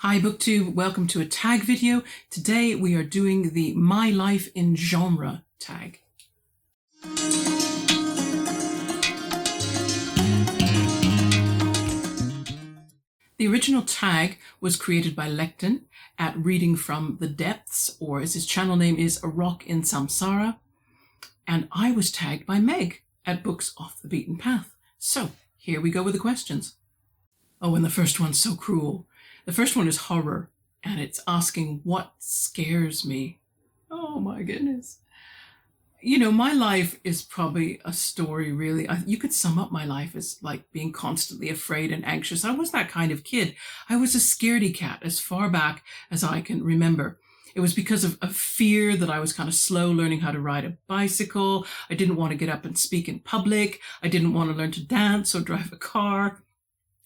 Hi BookTube, welcome to a tag video. Today we are doing the My Life in Genre tag. The original tag was created by Lectin at Reading from the Depths, or as his channel name is, A Rock in Samsara. And I was tagged by Meg at Books Off the Beaten Path. So here we go with the questions. Oh, and the first one's so cruel. The first one is horror, and it's asking what scares me. Oh my goodness. You know, my life is probably a story, really. You could sum up my life as like being constantly afraid and anxious. I was that kind of kid. I was a scaredy cat as far back as I can remember. It was because of fear that I was kind of slow learning how to ride a bicycle. I didn't want to get up and speak in public. I didn't want to learn to dance or drive a car.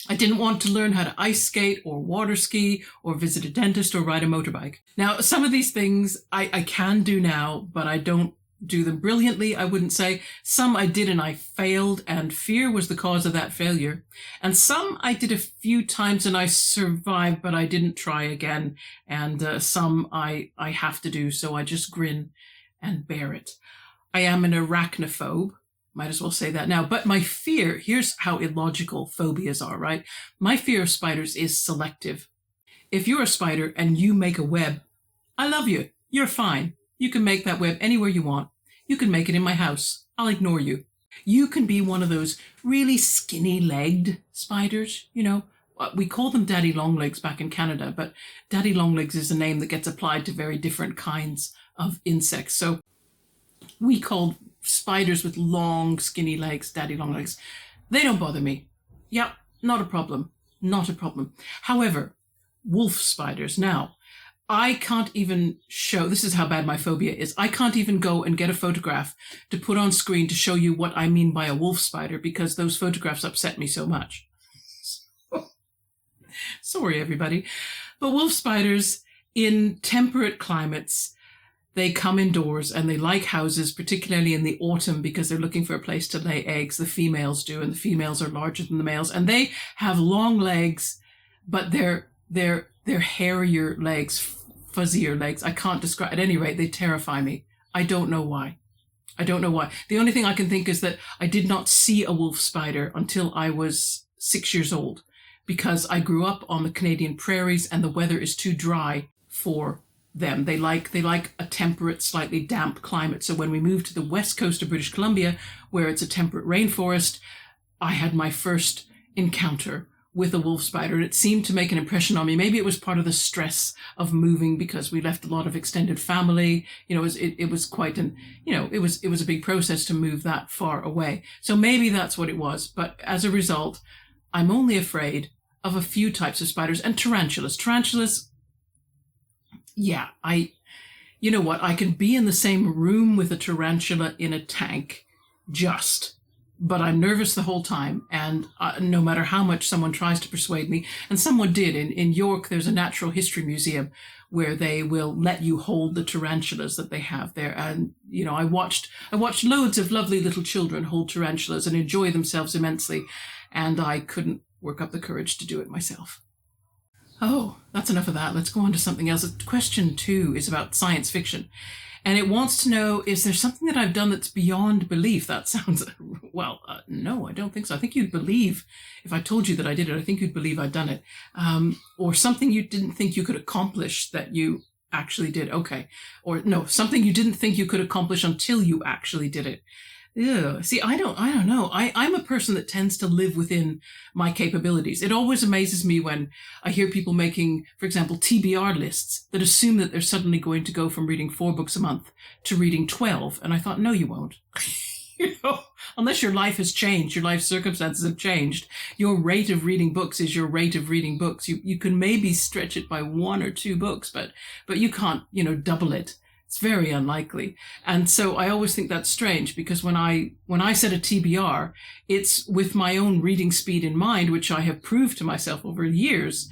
I didn't want to learn how to ice skate or water ski or visit a dentist or ride a motorbike. Now, some of these things I can do now, but I don't do them brilliantly, I wouldn't say. Some I did and I failed, and fear was the cause of that failure. And some I did a few times and I survived, but I didn't try again. And some I have to do, so I just grin and bear it. I am an arachnophobe. Might as well say that now. But my fear, here's how illogical phobias are, right? My fear of spiders is selective. If you're a spider and you make a web, I love you. You're fine. You can make that web anywhere you want. You can make it in my house. I'll ignore you. You can be one of those really skinny-legged spiders, you know. We call them daddy longlegs back in Canada, but daddy longlegs is a name that gets applied to very different kinds of insects. So we called spiders with long, skinny legs, daddy long legs. They don't bother me. Yep, not a problem. Not a problem. However, wolf spiders. Now, I can't even show, this is how bad my phobia is. I can't even go and get a photograph to put on screen to show you what I mean by a wolf spider because those photographs upset me so much. Sorry, everybody. But wolf spiders in temperate climates, they come indoors and they like houses, particularly in the autumn because they're looking for a place to lay eggs. The females do, and the females are larger than the males. And they have long legs, but they're hairier legs, fuzzier legs. I can't describe. At any rate, they terrify me. I don't know why. I don't know why. The only thing I can think is that I did not see a wolf spider until I was 6 years old because I grew up on the Canadian prairies and the weather is too dry for them. They like a temperate, slightly damp climate. So when we moved to the west coast of British Columbia, where it's a temperate rainforest, I had my first encounter with a wolf spider, and it seemed to make an impression on me. Maybe it was part of the stress of moving because we left a lot of extended family. You know, it was quite an, you know, it was a big process to move that far away. So maybe that's what it was. But as a result, I'm only afraid of a few types of spiders and tarantulas. Tarantulas, yeah, you know what? I can be in the same room with a tarantula in a tank, but I'm nervous the whole time. And no matter how much someone tries to persuade me, and someone did in York, there's a natural history museum where they will let you hold the tarantulas that they have there. And, you know, I watched loads of lovely little children hold tarantulas and enjoy themselves immensely. And I couldn't work up the courage to do it myself. Oh, that's enough of that. Let's go on to something else. Question 2 is about science fiction. And it wants to know, is there something that I've done that's beyond belief? That sounds, well, no, I don't think so. I think you'd believe, if I told you that I did it, I think you'd believe I'd done it. Or something you didn't think you could accomplish that you actually did. Okay. Or no, something you didn't think you could accomplish until you actually did it. Ew. See, I don't know. I'm a person that tends to live within my capabilities. It always amazes me when I hear people making, for example, TBR lists that assume that they're suddenly going to go from reading 4 books a month to reading 12. And I thought, no, you won't. You know, unless your life has changed, your life circumstances have changed. Your rate of reading books is your rate of reading books. You can maybe stretch it by 1 or 2 books, but you can't, you know, double it. It's very unlikely. And so I always think that's strange because when I set a TBR, it's with my own reading speed in mind, which I have proved to myself over years.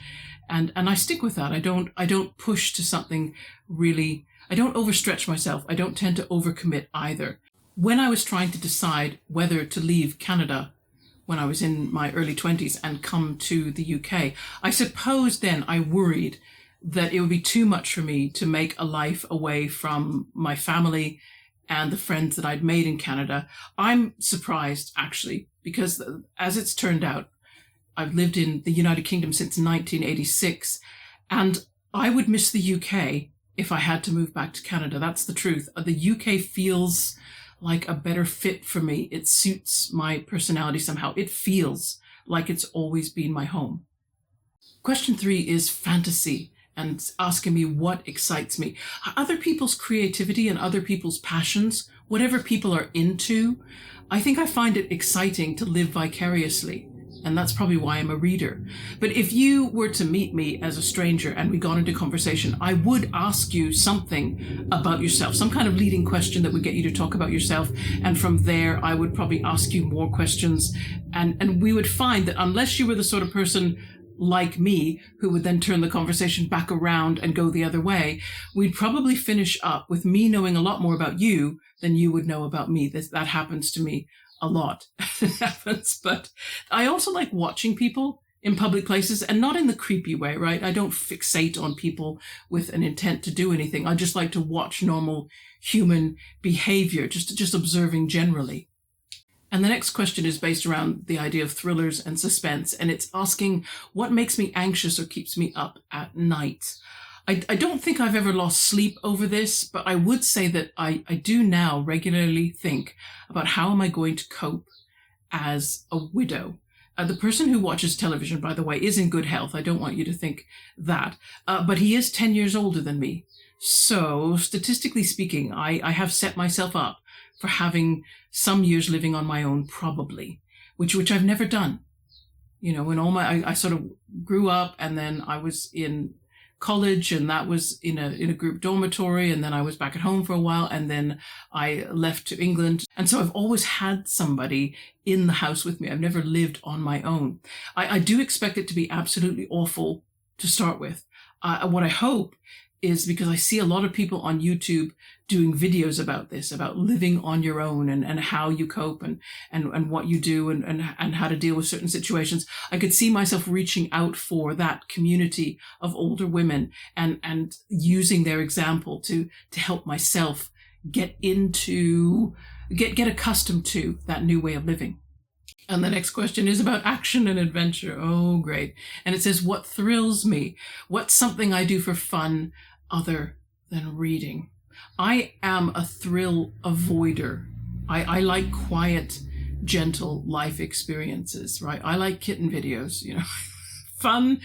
And I stick with that. I don't push to something really, I don't overstretch myself. I don't tend to overcommit either. When I was trying to decide whether to leave Canada when I was in my early 20s and come to the UK. I suppose then I worried that it would be too much for me to make a life away from my family and the friends that I'd made in Canada. I'm surprised, actually, because as it's turned out, I've lived in the United Kingdom since 1986, and I would miss the UK if I had to move back to Canada. That's the truth. The UK feels like a better fit for me. It suits my personality somehow. It feels like it's always been my home. Question 3 is fantasy, and asking me what excites me. Other people's creativity and other people's passions, whatever people are into, I think I find it exciting to live vicariously. And that's probably why I'm a reader. But if you were to meet me as a stranger and we got into conversation, I would ask you something about yourself, some kind of leading question that would get you to talk about yourself. And from there, I would probably ask you more questions. And we would find that unless you were the sort of person like me, who would then turn the conversation back around and go the other way, we'd probably finish up with me knowing a lot more about you than you would know about me. That happens to me a lot. It happens. But I also like watching people in public places, and not in the creepy way, right? I don't fixate on people with an intent to do anything. I just like to watch normal human behavior, just observing generally. And the next question is based around the idea of thrillers and suspense, and it's asking what makes me anxious or keeps me up at night. I don't think I've ever lost sleep over this, but I would say that I do now regularly think about how am I going to cope as a widow. The person who watches television, by the way, is in good health. I don't want you to think that. But he is 10 years older than me. So statistically speaking, I have set myself up for having some years living on my own, probably, which I've never done. You know, when I sort of grew up, and then I was in college, and that was in a group dormitory, and then I was back at home for a while, and then I left to England. And so I've always had somebody in the house with me. I've never lived on my own. I do expect it to be absolutely awful to start with. What I hope is, because I see a lot of people on YouTube doing videos about this, about living on your own and how you cope and what you do and how to deal with certain situations. I could see myself reaching out for that community of older women and using their example to help myself get accustomed to that new way of living. And the next question is about action and adventure. Oh, great. And it says, what thrills me? What's something I do for fun other than reading? I am a thrill avoider. I like quiet, gentle life experiences, right? I like kitten videos, you know. Fun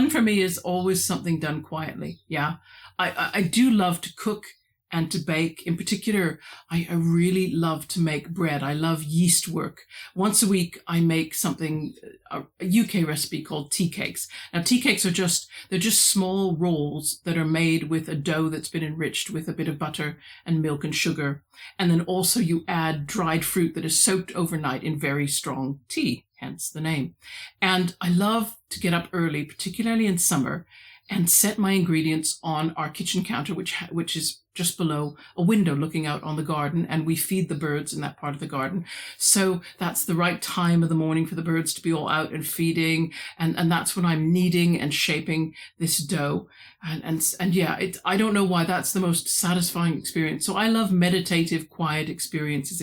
for me is always something done quietly. Yeah. I do love to cook and to bake. In particular, I really love to make bread. I love yeast work. Once a week, I make something, a UK recipe called tea cakes. Now, tea cakes they're just small rolls that are made with a dough that's been enriched with a bit of butter and milk and sugar. And then also you add dried fruit that is soaked overnight in very strong tea, hence the name. And I love to get up early, particularly in summer, and set my ingredients on our kitchen counter, which is just below a window looking out on the garden, and we feed the birds in that part of the garden. So that's the right time of the morning for the birds to be all out and feeding, and that's when I'm kneading and shaping this dough. And yeah, I don't know why that's the most satisfying experience. So I love meditative, quiet experiences.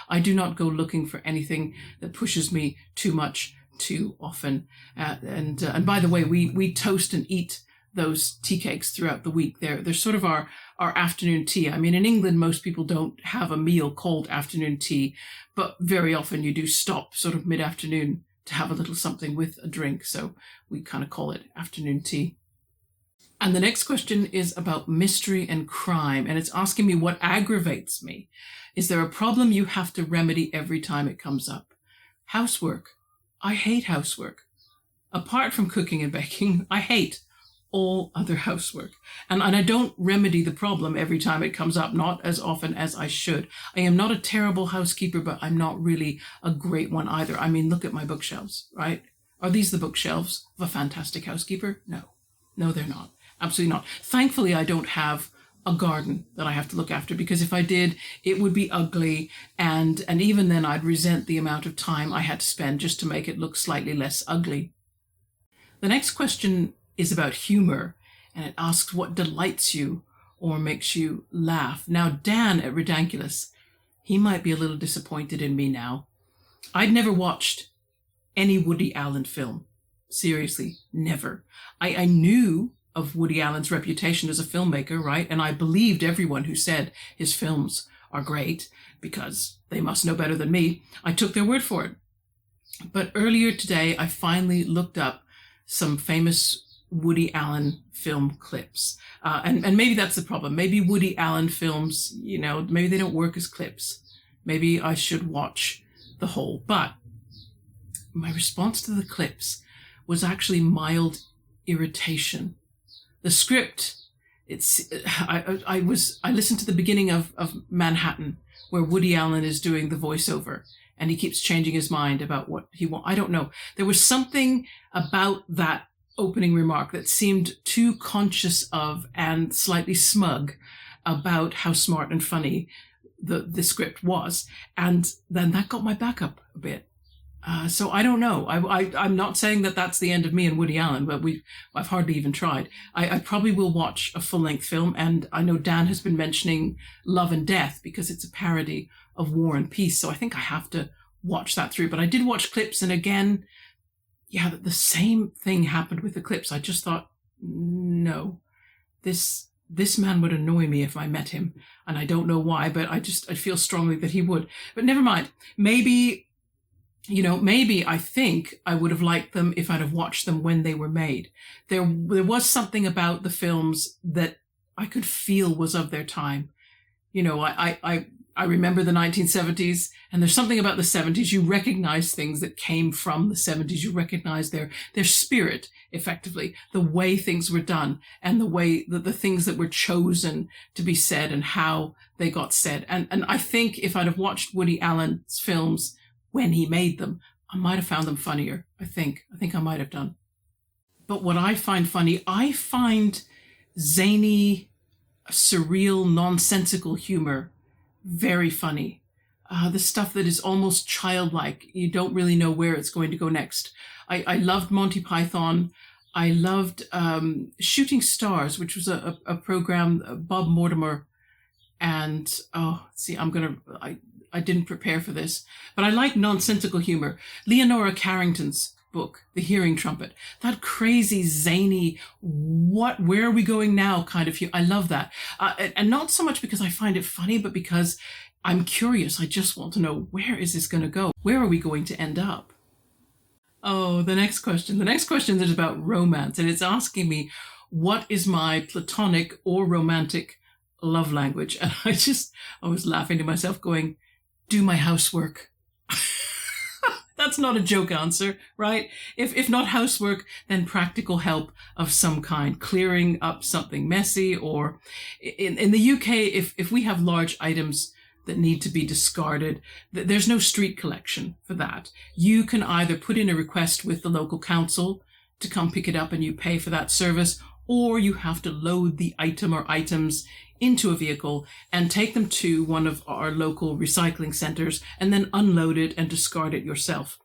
I do not go looking for anything that pushes me too much too often. And by the way, we toast and eat those tea cakes throughout the week. They're sort of our afternoon tea. I mean, in England, most people don't have a meal called afternoon tea, but very often you do stop sort of mid-afternoon to have a little something with a drink. So we kind of call it afternoon tea. And the next question is about mystery and crime, and it's asking me what aggravates me. Is there a problem you have to remedy every time it comes up? Housework. I hate housework. Apart from cooking and baking, I hate all other housework. And I don't remedy the problem every time it comes up, not as often as I should. I am not a terrible housekeeper, but I'm not really a great one either. I mean, look at my bookshelves, right? Are these the bookshelves of a fantastic housekeeper? No, they're not. Absolutely not. Thankfully, I don't have a garden that I have to look after, because if I did, it would be ugly, and even then I'd resent the amount of time I had to spend just to make it look slightly less ugly. The next question is about humor, and it asks what delights you or makes you laugh. Now, Dan at Ridiculous, he might be a little disappointed in me now. I'd never watched any Woody Allen film. Seriously, never. I knew of Woody Allen's reputation as a filmmaker, right? And I believed everyone who said his films are great, because they must know better than me. I took their word for it. But earlier today, I finally looked up some famous Woody Allen film clips. And maybe that's the problem. Maybe Woody Allen films, maybe they don't work as clips. Maybe I should watch the whole. But my response to the clips was actually mild irritation. The script, I listened to the beginning of Manhattan, where Woody Allen is doing the voiceover, and he keeps changing his mind about what he wants. I don't know. There was something about that opening remark that seemed too conscious of and slightly smug about how smart and funny the script was. And then that got my back up a bit. So I don't know. I'm not saying that that's the end of me and Woody Allen, but I've hardly even tried. I probably will watch a full-length film, and I know Dan has been mentioning Love and Death because it's a parody of War and Peace, so I think I have to watch that through. But I did watch clips, and again, yeah, the same thing happened with the clips. I just thought, no, this man would annoy me if I met him, and I don't know why, but I feel strongly that he would. But never mind. Maybe I think I would have liked them if I'd have watched them when they were made. There was something about the films that I could feel was of their time. I remember the 1970s, and there's something about the 70s. You recognize things that came from the 70s. You recognize their spirit, effectively, the way things were done, and the way that the things that were chosen to be said and how they got said. And I think if I'd have watched Woody Allen's films when he made them, I might have found them funnier. I think I might have done. But what I find funny, I find zany, surreal, nonsensical humor very funny. The stuff that is almost childlike. You don't really know where it's going to go next. I loved Monty Python. I loved Shooting Stars, which was a program, Bob Mortimer. And, I didn't prepare for this, but I like nonsensical humor. Leonora Carrington's book, The Hearing Trumpet, that crazy, zany, where are we going now kind of humor. I love that. And not so much because I find it funny, but because I'm curious. I just want to know, where is this going to go? Where are we going to end up? Oh, the next question. The next question is about romance, and it's asking me, what is my platonic or romantic love language? And I was laughing to myself going, do my housework. That's not a joke answer, right? If not housework, then practical help of some kind, clearing up something messy, or in the UK, if we have large items that need to be discarded, there's no street collection for that. You can either put in a request with the local council to come pick it up and you pay for that service, or you have to load the item or items into a vehicle and take them to one of our local recycling centers and then unload it and discard it yourself.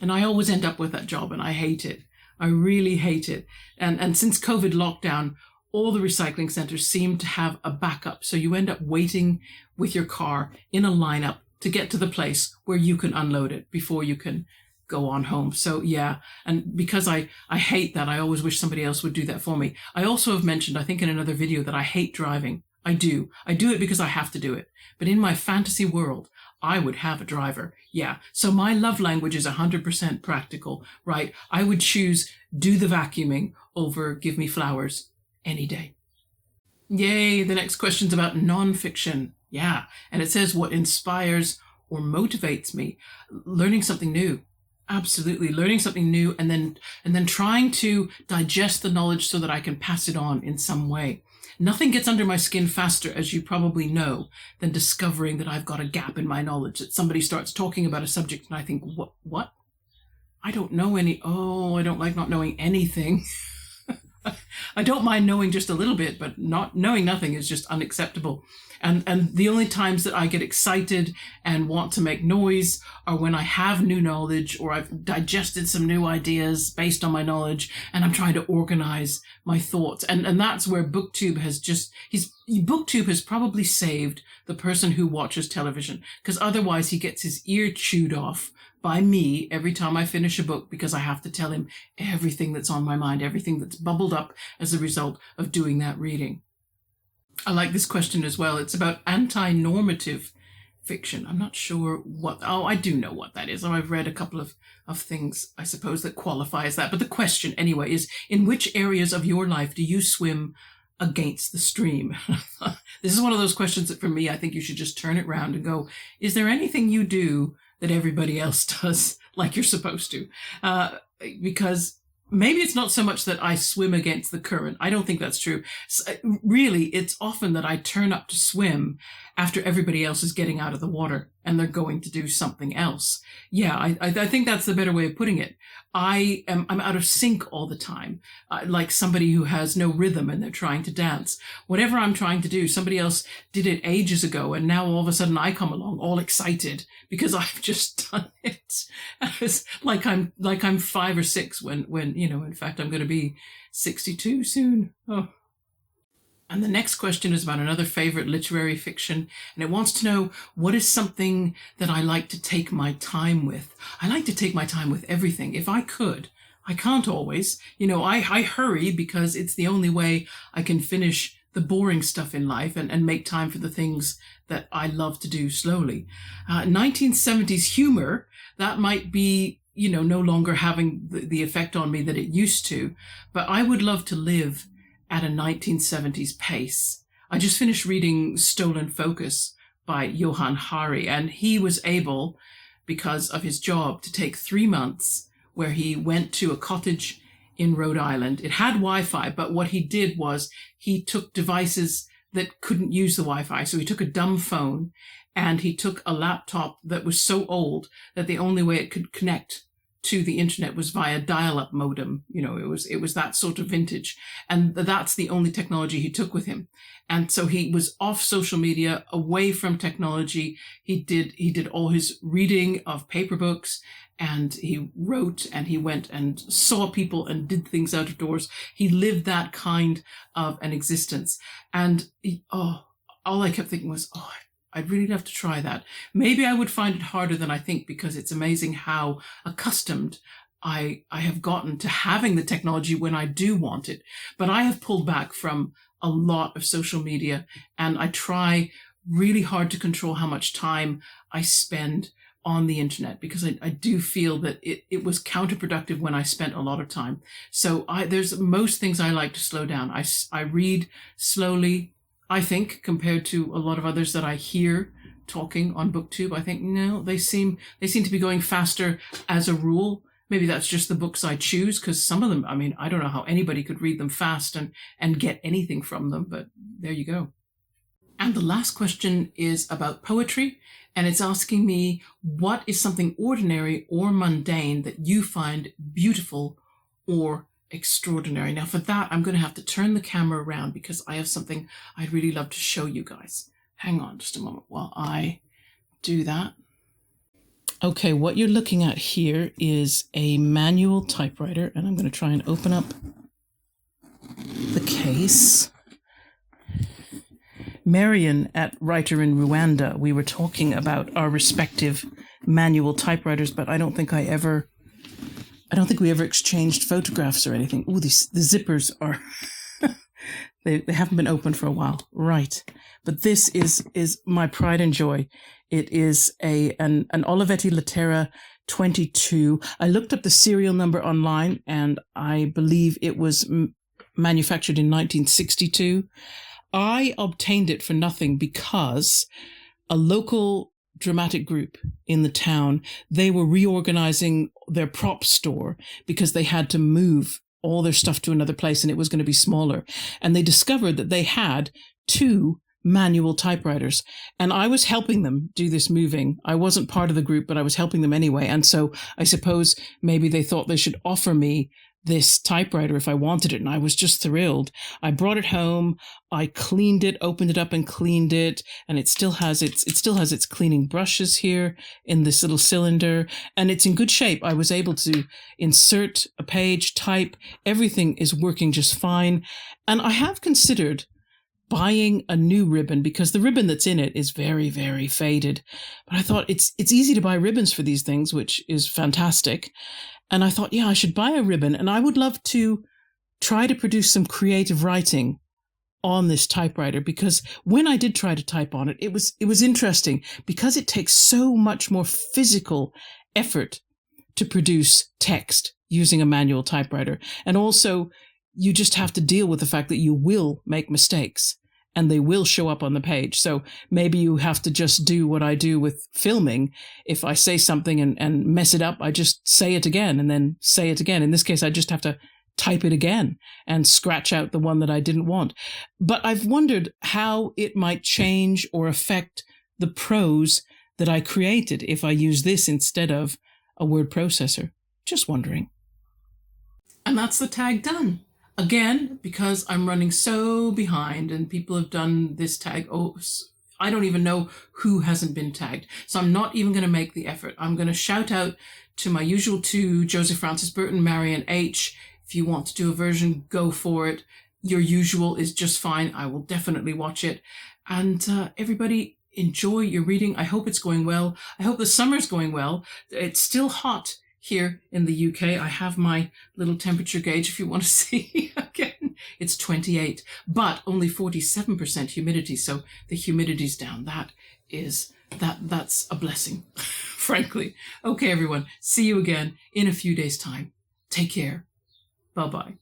And I always end up with that job, and I hate it. I really hate it. And since COVID lockdown, all the recycling centers seem to have a backup. So you end up waiting with your car in a lineup to get to the place where you can unload it before you can go on home. So yeah, and because I hate that, I always wish somebody else would do that for me. I also have mentioned, I think in another video, that I hate driving. I do it because I have to do it. But in my fantasy world, I would have a driver. Yeah. So my love language is 100% practical, right? I would choose do the vacuuming over give me flowers any day. Yay. The next question's about nonfiction. Yeah. And it says, what inspires or motivates me? Learning something new. Absolutely. Learning something new, and then trying to digest the knowledge so that I can pass it on in some way. Nothing gets under my skin faster, as you probably know, than discovering that I've got a gap in my knowledge, that somebody starts talking about a subject and I think, what? I don't know I don't like not knowing anything. I don't mind knowing just a little bit, but not knowing nothing is just unacceptable. And the only times that I get excited and want to make noise are when I have new knowledge or I've digested some new ideas based on my knowledge and I'm trying to organize my thoughts. And that's where BookTube BookTube has probably saved the person who watches television, because otherwise he gets his ear chewed off by me every time I finish a book, because I have to tell him everything that's on my mind, everything that's bubbled up as a result of doing that reading. I like this question as well. It's about anti-normative fiction. I'm not sure I do know what that is. I've read a couple of things, I suppose, that qualify as that. But the question anyway is, in which areas of your life do you swim against the stream? This is one of those questions that for me, I think you should just turn it around and go, is there anything you do that everybody else does like you're supposed to? Because maybe it's not so much that I swim against the current. I don't think that's true. Really, it's often that I turn up to swim after everybody else is getting out of the water and they're going to do something else. Yeah, I think that's the better way of putting it. I'm out of sync all the time, like somebody who has no rhythm and they're trying to dance. Whatever I'm trying to do, somebody else did it ages ago, and now all of a sudden I come along all excited because I've just done it. It's like I'm 5 or 6 when in fact I'm going to be 62 soon. Oh. And the next question is about another favorite literary fiction, and it wants to know, what is something that I like to take my time with? I like to take my time with everything. If I could, I can't always. I hurry because it's the only way I can finish the boring stuff in life and make time for the things that I love to do slowly. 1970s humor, that might be, no longer having the effect on me that it used to, but I would love to live at a 1970s pace. I just finished reading Stolen Focus by Johann Hari, and he was able, because of his job, to take 3 months where he went to a cottage in Rhode Island. It had Wi-Fi, but what he did was he took devices that couldn't use the Wi-Fi. So he took a dumb phone and he took a laptop that was so old that the only way it could connect to the internet was via dial-up modem. It was that sort of vintage. And that's the only technology he took with him. And so he was off social media, away from technology. He did all his reading of paper books, and he wrote, and he went and saw people and did things out of doors. He lived that kind of an existence. And all I kept thinking was, I'd really love to try that. Maybe I would find it harder than I think, because it's amazing how accustomed I have gotten to having the technology when I do want it. But I have pulled back from a lot of social media, and I try really hard to control how much time I spend on the internet, because I do feel that it was counterproductive when I spent a lot of time. So there's most things I like to slow down. I read slowly, I think, compared to a lot of others that I hear talking on BookTube. I think, no, they seem to be going faster as a rule. Maybe that's just the books I choose, because some of them, I don't know how anybody could read them fast and get anything from them, but there you go. And the last question is about poetry, and it's asking me, what is something ordinary or mundane that you find beautiful or extraordinary? Now for that, I'm going to have to turn the camera around, because I have something I'd really love to show you guys. Hang on just a moment while I do that. Okay, what you're looking at here is a manual typewriter, and I'm going to try and open up the case. Marion at Writer in Rwanda, we were talking about our respective manual typewriters, but I don't think we ever exchanged photographs or anything. Ooh, the zippers are, they haven't been open for a while. Right. But this is my pride and joy. It is an Olivetti Laterra 22. I looked up the serial number online, and I believe it was manufactured in 1962. I obtained it for nothing because a local dramatic group in the town, they were reorganizing their prop store because they had to move all their stuff to another place and it was going to be smaller. And they discovered that they had 2 manual typewriters, and I was helping them do this moving. I wasn't part of the group, but I was helping them anyway. And so I suppose maybe they thought they should offer me this typewriter if I wanted it, and I was just thrilled. I brought it home, I cleaned it, opened it up and cleaned it, and it still has its cleaning brushes here in this little cylinder, and it's in good shape. I was able to insert a page, type, everything is working just fine. And I have considered buying a new ribbon because the ribbon that's in it is very, very faded. But I thought it's easy to buy ribbons for these things, which is fantastic. And I thought, yeah, I should buy a ribbon, and I would love to try to produce some creative writing on this typewriter, because when I did try to type on it, it was interesting because it takes so much more physical effort to produce text using a manual typewriter. And also, you just have to deal with the fact that you will make mistakes and they will show up on the page. So maybe you have to just do what I do with filming. If I say something and mess it up, I just say it again and then say it again. In this case, I just have to type it again and scratch out the one that I didn't want. But I've wondered how it might change or affect the prose that I created if I use this instead of a word processor. Just wondering. And that's the tag done. Again, because I'm running so behind and people have done this tag. Oh, I don't even know who hasn't been tagged. So I'm not even going to make the effort. I'm going to shout out to my usual two, Joseph Francis Burton, Marion H. If you want to do a version, go for it. Your usual is just fine. I will definitely watch it. And everybody, enjoy your reading. I hope it's going well. I hope the summer's going well. It's still hot here in the UK. I have my little temperature gauge if you want to see. Again, it's 28, but only 47% humidity. So the humidity's down. That's a blessing, frankly. Okay, everyone. See you again in a few days' time. Take care. Bye-bye.